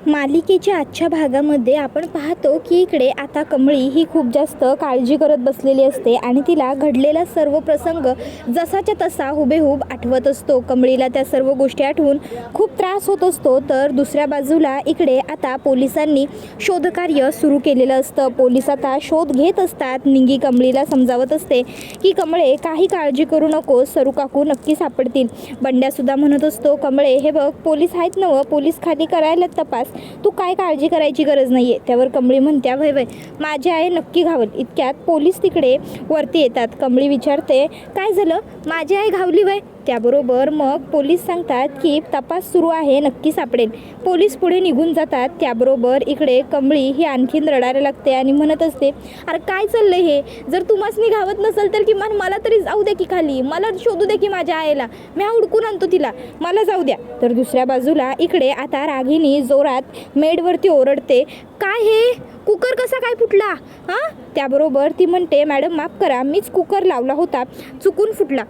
मालिकेच्या आजच्या भागामध्ये आपण पाहतो की इकडे आता कमळी ही खूप जास्त काळजी करत बसलेली असते आणि तिला घडलेला सर्व प्रसंग जसाच्या तसा हुबेहूब आठवत असतो। कमळीला त्या सर्व गोष्टी आठवून खूप त्रास होत असतो। तर दुसऱ्या बाजूला इकडे आता पोलिसांनी शोधकार्य सुरू केलेलं असतं। पोलीस आता शोध घेत असतात। निंगी कमळीला समजावत असते की कमळे काही काळजी करू नको, सरू काकू नक्की सापडतील। बंड्यासुद्धा म्हणत असतो, कमळे हे बघ पोलीस आहेत ना, पोलीस खाली करायला तपास, तू काय काळजी करायची गरज नाही आहे। त्यावर कमळी म्हणत्या, वय वय माझे आहे नक्की घावल। इतक्यात पोलीस तिकडे वरती येतात। कमळी विचारते, काय झालं, माझी आई घावली वय? त्याबरोबर मग पोलीस सांगतात की तपास सुरू आहे, नक्की सापडेल। पोलीस पुढे निघून जातात। त्याबरोबर इकडे कमळी ही आणखीन रडायला लागते आणि म्हणत असते, अरे काय चाललंय हे, जर तुम्हासनी घावत नसेल तर किमान मला तरी जाऊ दे की खाली, मला शोधू दे की माझ्या आईला, मी हुडकून आणतो तिला, मला जाऊ द्या। तर दुसऱ्या बाजूला इकडे आता रागिनी जोरात मेडवरती ओरडते, काय हे कुकर कसा काय फुटला हां? त्याबरोबर ती म्हणते, मॅडम माफ करा, मीच कुकर लावला होता, चुकून फुटला।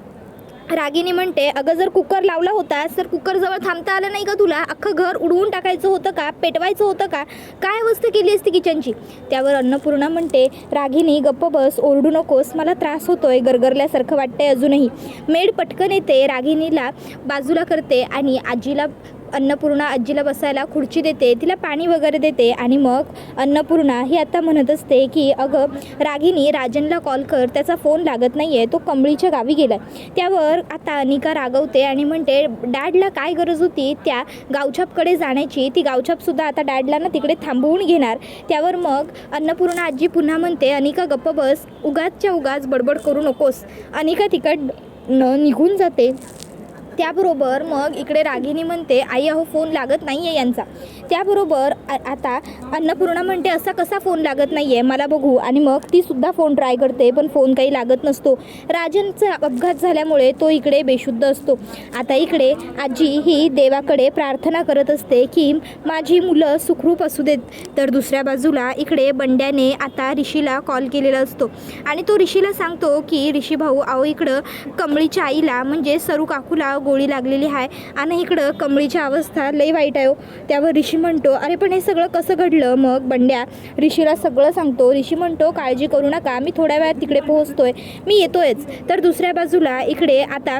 रागिनी म्हणते, अगं जर कुकर लावला होतास तर कुकरजवळ थांबता आलं नाही का तुला? अख्खं घर उडवून टाकायचं होतं का? पेटवायचं होतं का? काय अवस्था केली असती किचनची? त्यावर अन्नपूर्णा म्हणते, रागिनी गप्प बस, ओरडू नकोस, मला त्रास होतोय, गरगरल्यासारखं वाटतंय अजूनही। मेड पटकन येते, रागिनीला बाजूला करते आणि अन्नपूर्णा आजीला बसायला खुर्ची देते, तिला पाणी वगैरे देते आणि मग अन्नपूर्णा ही आता म्हणत असते की अगं रागिनी, राजनला कॉल कर, त्याचा फोन लागत नाही आहे, तो कमळीच्या गावी गेला। त्यावर आता अनिका रागवते आणि म्हणते, डॅडला काय गरज होती त्या गावछापकडे जाण्याची? ती गावछापसुद्धा आता डॅडला ना तिकडे थांबवून घेणार। त्यावर मग अन्नपूर्णा आजी पुन्हा म्हणते, अनिका गप्प बस, उगाचच्या उगाच बडबड करू नकोस। अनिका तिकडनं निघून जाते। त्याबरोबर मग इकडे रागिनी म्हणते, आई अहो फोन लागत नाही आहे यांचा। त्याबरोबर आता अन्नपूर्णा म्हणते, असा कसा फोन लागत नाही आहे, मला बघू। आणि मग ती सुद्धा फोन ट्राय करते पण फोन काही लागत नसतो। राजनचा अपघात झाल्यामुळे तो इकडे बेशुद्ध असतो। आता इकडे आजी ही देवाकडे प्रार्थना करत असते की माझी मुलं सुखरूप असू देत। तर दुसऱ्या बाजूला इकडे बंड्याने आता ऋषीला कॉल केलेला असतो आणि तो ऋषीला सांगतो की ऋषी भाऊ, अहो इकडं कमळीच्या आईला म्हणजे सरू काकूला गोळी लागलेली आहे आणि इकडं कमळीची अवस्था लई वाईट आहे। त्यावर ऋषी म्हणतो, अरे पण हे सगळं कसं घडलं? मग बंड्या ऋषीला सगळं सांगतो। ऋषी म्हणतो, काळजी करू नका, मी थोड्या वेळात तिकडे पोहोचतोय, मी येतोयच। तर दुसऱ्या बाजूला इकडे आता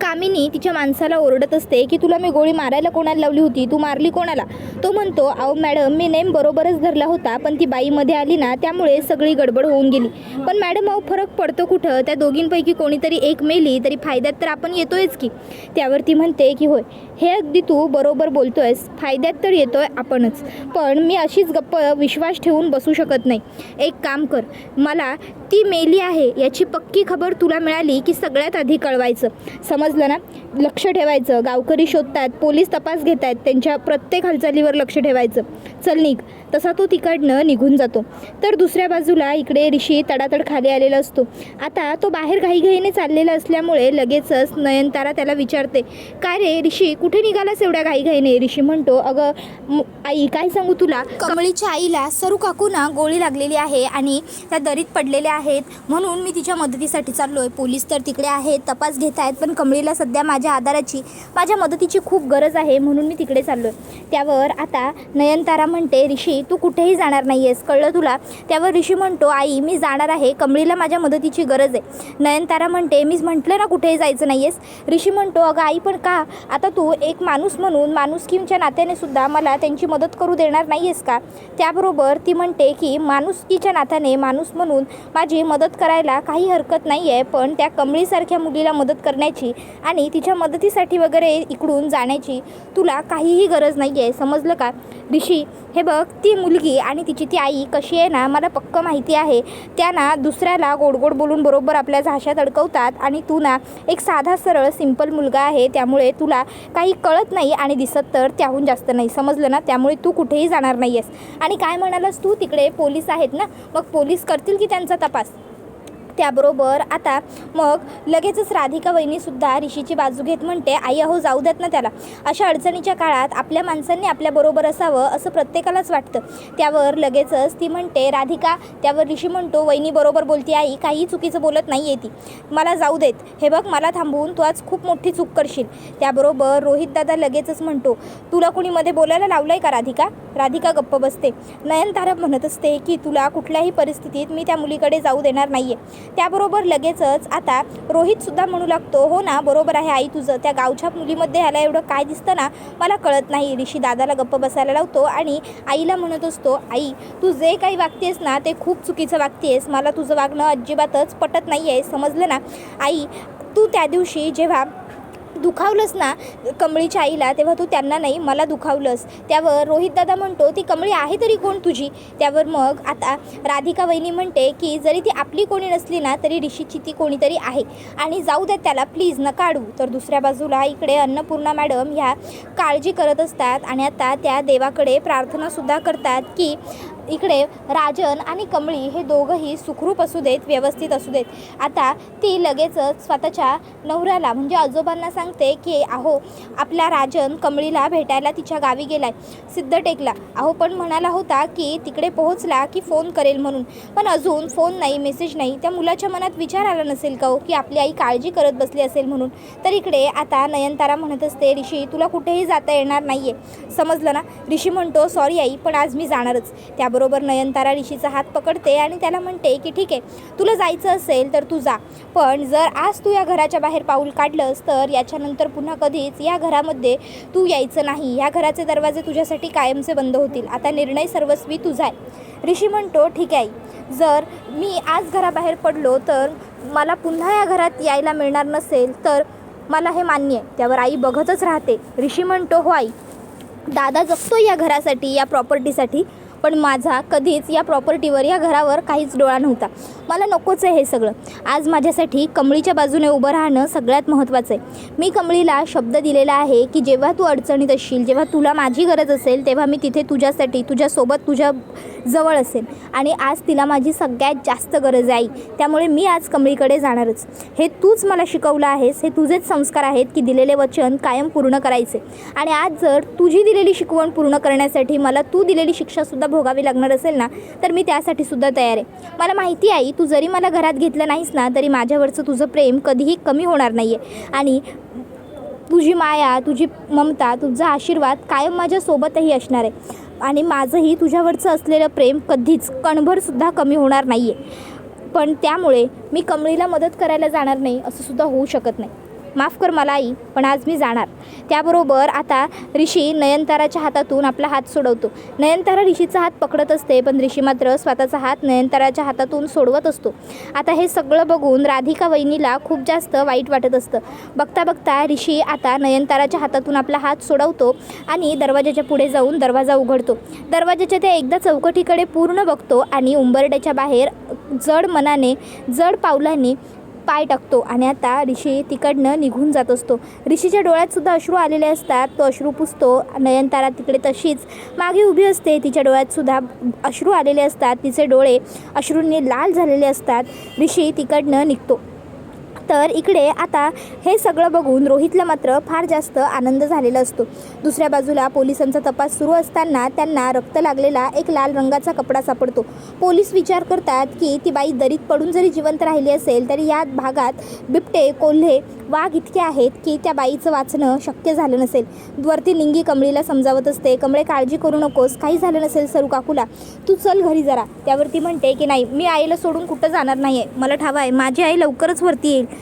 कामिनी तिच्या माणसाला ओरडत असते की तुला मी गोळी मारायला कोणाला लावली होती, तू मारली कोणाला? तो म्हणतो, अहो मॅडम मी नेम बरोबरच धरला होता, पण ती बाई मध्ये आली ना त्यामुळे सगळी गडबड होऊन गेली। पण मॅडम अहो फरक पडतो कुठं, त्या दोघींपैकी कोणीतरी एक मेली तरी फायद्यात तर आपण येतोयच की। त्यावर ती म्हणते की होय, हे अगदी तू बरोबर बोलतोयस, फायद्यात तर येतोय आपणच, पण मी अशीच गप्प विश्वास ठेवून बसू शकत नाही। एक काम कर, मला ती मेली आहे याची पक्की खबर तुला मिळाली की सगळ्यात आधी कळवायचं, समजलं ना? लक्ष ठेवायचं, गावकरी शोधतात, पोलीस तपास घेत आहेत, त्यांच्या प्रत्येक हालचालीवर लक्ष ठेवायचं, चल निघ। तसा तो तिकडनं निघून जातो। तर दुसऱ्या बाजूला इकडे ऋषी तडातड खाली आलेला असतो। आता तो बाहेर घाईघाईने चाललेला असल्यामुळे लगेचच नयनतारा त्याला विचारते, काय रे ऋषी, कुठे निघालास एवढ्या घाईघाईने? ऋषी म्हणतो, अगं आई काय सांगू तुला, कमळीच्या आईला सरू काकूना गोळी लागलेली आहे आणि त्या दरीत पडलेल्या आहेत, म्हणून मी तिच्या मदतीसाठी चाललोय। पोलीस तर तिकडे आहेत, तपास घेत आहेत, पण कमळीला सध्या माझ्या मदतीची खूप गरज आहे, म्हणून मी तिकडे चाललोय। त्यावर आता नयनतारा म्हणते, ऋषी तू कुठेही जाणार नाही आहेस, कळलं तुला? त्यावर ऋषी म्हणतो, आई मी जाणार आहे, कमळीला माझ्या मदतीची गरज आहे। नयनतारा म्हणते, मीच म्हटलं ना कुठेही जायचं नाही आहेस। ऋषी म्हणतो, अगं आई पण का? आता तू एक माणूस म्हणून माणुसकीच्या नात्याने सुद्धा मला त्यांची मदत करू देणार नाही आहेस का? त्याबरोबर ती म्हणते की माणुसकीच्या नात्याने माणूस म्हणून माझी मदत करायला काही हरकत नाही आहे, पण त्या कमळीसारख्या मुलीला मदत करण्याची आणि तिच्या मदतीसाठी वगैरे इकडून जाण्याची तुला काहीही गरज नाही आहे, समजलं का? ऋषी हे बघ, ती मुलगी आणि तिची ती आई कशी आहे ना मला पक्क माहिती आहे। त्या ना दुसऱ्याला गोडगोड बोलून बरोबर आपल्या झाशात अडकवतात आणि तू ना एक साधा सरळ सिंपल मुलगा आहे, त्यामुळे तुला काही कळत नाही आणि दिसत तर त्याहून जास्त नाही, समजलं ना? त्यामुळे तू कुठेही जाणार नाही आहेस। आणि काय म्हणालास तू, तिकडे पोलीस आहेत ना, मग पोलीस करतील की त्यांचा तपास? त्याबरोबर आता मग लगेचच राधिका वहिनीसुद्धा ऋषीची बाजू घेत म्हणते, आई अहो जाऊ देत ना त्याला. अशा अडचणीच्या काळात आपल्या माणसांनी आपल्याबरोबर असावं असं प्रत्येकालाच वाटतं. त्यावर लगेचच ती म्हणते राधिका. त्यावर ऋषी म्हणतो, वहिनी बरोबर बोलती आई, काही चुकीचं बोलत नाही आहे ती, मला जाऊ देत. हे बघ मला थांबवून तू आज खूप मोठी चूक करशील. त्याबरोबर रोहित दादा लगेचच म्हणतो, तुला कोणी मध्ये बोलायला लावलं आहे का राधिका? राधिका गप्प बसते. नयनतारा म्हणत असते की तुला कुठल्याही परिस्थितीत मी त्या मुलीकडे जाऊ देणार नाही आहे. त्याबरोबर लगेचच आता रोहितसुद्धा म्हणू लागतो, हो ना बरोबर आहे आई तुझं, त्या गावच्या मुलीमध्ये ह्याला एवढं काय दिसतं ना मला कळत नाही. ऋषी दादाला गप्प बसायला लावतो आणि आईला म्हणत असतो, आई तू जे काही वागतेस ना ते खूप चुकीचं वागतेस, मला तुझं वागणं अजिबातच पटत नाही आहे, समजलं ना. आई तू त्या दिवशी जेव्हा दुखावलंस ना कमळीच्या आईला तेव्हा तू त्यांना नाही मला दुखावलंस. त्यावर रोहित दादा म्हणतो, ती कमळी आहे तरी कोण तुझी? त्यावर मग आता राधिका वहिनी म्हणते की जरी ती आपली कोणी नसली ना तरी ऋषीची ती कोणीतरी आहे आणि जाऊ द्या त्याला, प्लीज नका अडवू. तर दुसऱ्या बाजूला इकडे अन्नपूर्णा मॅडम ह्या काळजी करत असतात आणि आता त्या देवाकडे प्रार्थनासुद्धा करतात की इकडे राजन आणि कमळी हे दोघंही सुखरूप असू देत, व्यवस्थित असू देत. आता ती लगेचच स्वतःच्या नवऱ्याला म्हणजे आजोबांना सांगते की अहो आपला राजन कमळीला भेटायला तिच्या गावी गेलाय सिद्धटेकला. अहो पण म्हणाला होता की तिकडे पोहोचला की फोन करेल म्हणून, पण अजून फोन नाही, मेसेज नाही. त्या मुलाच्या मनात विचार आला नसेल का हो की आपली आई काळजी करत बसली असेल म्हणून. तर इकडे आता नयनतारा म्हणत असते, ऋषी तुला कुठेही जाता येणार नाही आहे, समजलं ना. ऋषी म्हणतो, सॉरी आई पण आज मी जाणारच. त्याबरोबर नयनतारा ऋषीचा हात पकडते आणि त्याला म्हणते की ठीक आहे तुला जायचं असेल तर तू जा, पण जर आज तू या घराच्या बाहेर पाऊल काढलंस तर याच्यानंतर पुन्हा कधीच या घरामध्ये तू यायचं नाही. या घराचे दरवाजे तुझ्यासाठी कायमचे बंद होतील. आता निर्णय सर्वस्वी तुझा आहे. ऋषी म्हणतो, ठीक आहे, जर मी आज घराबाहेर पडलो तर मला पुन्हा या घरात यायला मिळणार नसेल तर मला हे मान्य आहे. त्यावर आई बघतच राहते. ऋषी म्हणतो, हो आई, दादा जगतो या घरासाठी, या प्रॉपर्टीसाठी, पण माझा कधीच या प्रॉपर्टीवर या घरावर काहीच डोळा नव्हता. मला नकोच आहे हे सगळं. आज माझ्यासाठी कमळीच्या बाजूने उभं राहणं सगळ्यात महत्त्वाचं आहे. मी कमळीला शब्द दिलेला आहे की जेव्हा तू अडचणीत असशील, जेव्हा तुला माझी गरज असेल तेव्हा मी तिथे तुझ्यासाठी, तुझ्यासोबत, तुझ्या जवळ असेल. आणि आज तिला माझी सगळ्यात जास्त गरज आहे. त्यामुळे मी आज कमळीकडे जाणारच. हे तूच मला शिकवलं आहेस, हे तुझेच संस्कार आहेत की दिलेले वचन कायम पूर्ण करायचे. आणि आज जर तुझी दिलेली शिकवण पूर्ण करण्यासाठी मला तू दिलेली शिक्षासुद्धा भोगावी लागणार असेल ना तर मी त्यासाठी सुद्धा तयार आहे. मला माहिती आहे तू जरी मला घरात घेतलं नाहीस ना तरी माझ्यावरचं तुझं प्रेम कधीही कमी होणार नाही आहे आणि तुझी माया, तुझी ममता, तुझा आशीर्वाद कायम माझ्यासोबतही असणार आहे. आणि माझंही तुझ्यावरचं असलेलं प्रेम कधीच कणभरसुद्धा कमी होणार नाही आहे. पण त्यामुळे मी कमळीला मदत करायला जाणार नाही असं सुद्धा होऊ शकत नाही. माफ कर मला आई, पण आज मी जाणार. त्याबरोबर आता ऋषी नयनताराच्या हातातून आपला हात सोडवतो. नयनतारा ऋषीचा हात पकडत असते पण ऋषी मात्र स्वतःचा हात नयनताराच्या हातातून सोडवत असतो. आता हे सगळं बघून राधिका वहिनीला खूप जास्त वाईट वाटत असतं. बघता बघता ऋषी आता नयनताराच्या हातातून आपला हात सोडवतो आणि दरवाजाच्या पुढे जाऊन दरवाजा उघडतो. दरवाजाच्या त्या एकदा चौकटीकडे पूर्ण बघतो आणि उंबरड्याच्या बाहेर जड मनाने, जड पावलांनी पाय टाकतो आणि आता ऋषी तिकडनं निघून जात असतो. ऋषीच्या डोळ्यात सुद्धा अश्रू आलेले असतात. तो अश्रू पुसतो. नयनतारा तिकडे तशीच मागे उभी असते. तिच्या डोळ्यात सुद्धा अश्रू आलेले असतात. तिचे डोळे अश्रूंनी लाल झालेले असतात. ऋषी तिकडनं निघतो. तर इकडे आता हे सगळं बघून रोहितला मात्र फार जास्त आनंद झालेला असतो. दुसऱ्या बाजूला पोलिसांचा तपास सुरू असताना त्यांना रक्त लागलेला एक लाल रंगाचा कपडा सापडतो. पोलीस विचार करतात की ती बाई दरीत पडून जरी जिवंत राहिली असेल तरी या भागात बिबटे, कोल्हे, वाघ इतके आहेत की त्या बाईचं वाचणं शक्य झालं नसेल. वरती निंगी कमळीला समजावत असते, कमळे काळजी करू नकोस, काही झालं नसेल सरू काकूला, तू चल घरी जरा. त्यावरती म्हणते की नाही, मी आईला सोडून कुठं जाणार नाही आहे, मला ठाव आहे माझी आई लवकरच वरती येईल,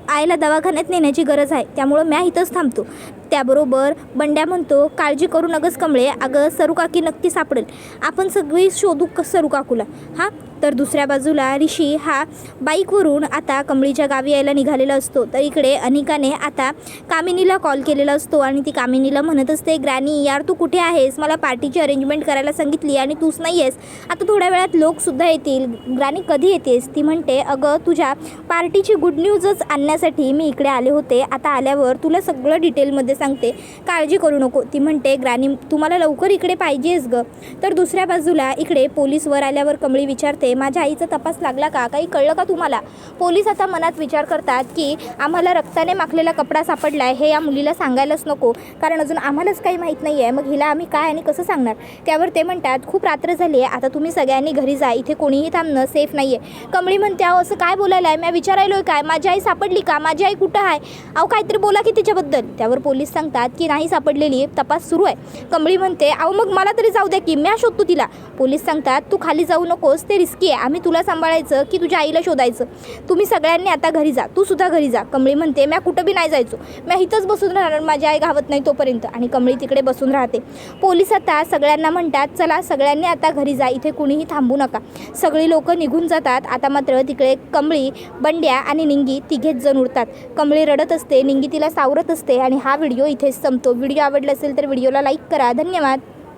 आईला दवाखान्यात नेण्याची गरज आहे, त्यामुळं मी इथंच थांबतो. त्याबरोबर बंड्या म्हणतो, काळजी करू नगस कमळे, अगं सरू काकी नक्की सापडेल, आपण सगळी शोधू सरू काकूला. हां. तर दुसऱ्या बाजूला ऋषी हा बाईकवरून आता कमळीच्या गावी यायला निघालेला असतो. तर इकडे अनिकाने आता कामिनीला कॉल केलेला असतो आणि ती कामिनीला म्हणत असते, ग्रॅनी यार तू कुठे आहेस, मला पार्टीची अरेंजमेंट करायला सांगितली आणि तूच नाही आहेस, आता थोड्या वेळात लोकसुद्धा येतील, ग्रॅनी कधी येतेस. ती म्हणते, अगं तुझ्या पार्टीची गुड न्यूजच आणण्यासाठी मी इकडे आले होते, आता आल्यावर तुला सगळं डिटेलमध्ये सांगते काळजी करू नको. ती म्हणते ग्रॅनी तुम्हाला लवकर इकडे पाहिजेच गं. तर दुसऱ्या बाजूला इकडे पोलीस वर आल्यावर कमळी विचारते माझ्या आईचा तपास लागला का, काही कळलं का तुम्हाला. पोलीस आता मनात विचार करतात की आम्हाला रक्ताने माखलेला कपडा सापडला आहे हे या मुलीला सांगायलाच नको, कारण अजून आम्हालाच काही माहीत नाही आहे, मग हिला आम्ही काय आणि कसं सांगणार. त्यावर ते म्हणतात खूप रात्र झाली आहे, आता तुम्ही सगळ्यांनी घरी जा, इथे कोणीही थांबणं सेफ नाही आहे. कमळी म्हणते अहो असं काय बोलायला आहे, मी विचारायलोय काय, माझी आई सापडली का, माझी आई कुठं आहे, अहो काहीतरी बोला की तिच्याबद्दल. त्यावर पोलीस सांगतात की नाही सापडलेली, तपास सुरू आहे. कमळी म्हणते अहो मग मला तरी जाऊ द्या की, मी शोधतो तिला. पोलीस सांगतात तू खाली जाऊ नकोस, ते रिस्की आहे, आम्ही तुला सांभाळायचं की तुझ्या आईला शोधायचं, तुम्ही सगळ्यांनी आता घरी जा, तू सुद्धा घरी जा. कमळी म्हणते मी कुठं बी नाही जायचो, मी इथंच बसून राहणार, माझी आई गावत नाही तोपर्यंत. आणि कमळी तिकडे बसून राहते. पोलीस आता सगळ्यांना म्हणतात चला सगळ्यांनी आता घरी जा, इथे कुणीही थांबू नका. सगळी लोक निघून जातात. आता मात्र तिकडे कमळी, बंड्या आणि निंगी तिघेच जण उरतात. कमळी रडत असते, निंगी तिला सावरत असते आणि हा व्हिडिओ इथेच संपतो. व्हिडिओ आवडला असेल तर व्हिडिओला लाईक करा. धन्यवाद.